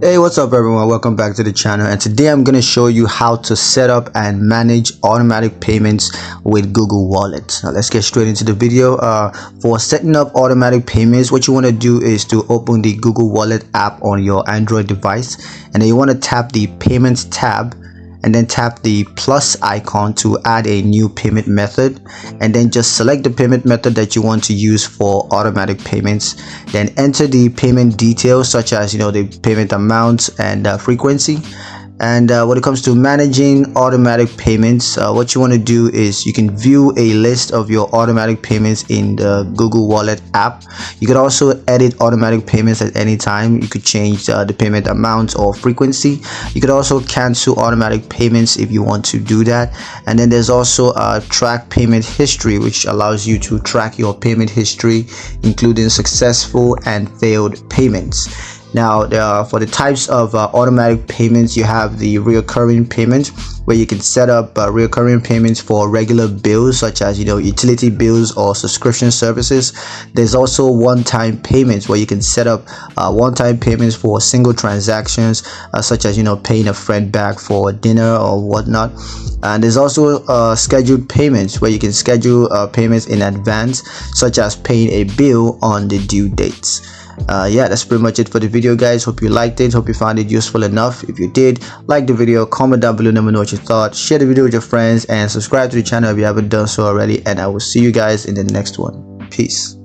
Hey, what's up everyone? Welcome back to the channel, and today I'm going to show you how to set up and manage automatic payments with Google Wallet. Now let's get straight into the video. For setting up automatic payments, what you want to do is to open the Google Wallet app on your Android device, and then you want to tap the Payments tab and then tap the plus icon to add a new payment method, and then just select the payment method that you want to use for automatic payments. Then enter the payment details such as the payment amount and frequency. And when it comes to managing automatic payments, what you want to do is you can view a list of your automatic payments in the Google Wallet app. You can also edit automatic payments at any time. You could change the payment amount or frequency. You could also cancel automatic payments if you want to do that. And then there's also a track payment history, which allows you to track your payment history, including successful and failed payments. Now, for the types of automatic payments, you have the recurring payments, where you can set up recurring payments for regular bills such as utility bills or subscription services. There's also one-time payments, where you can set up one-time payments for single transactions such as paying a friend back for dinner or whatnot. And there's also scheduled payments, where you can schedule payments in advance, such as paying a bill on the due dates. Yeah, that's pretty much it for the video, guys. Hope you liked it. Hope you found it useful enough. If you did, like the video, comment down below, let me know what you thought, share the video with your friends, and subscribe to the channel if you haven't done so already. And I will see you guys in the next one. Peace.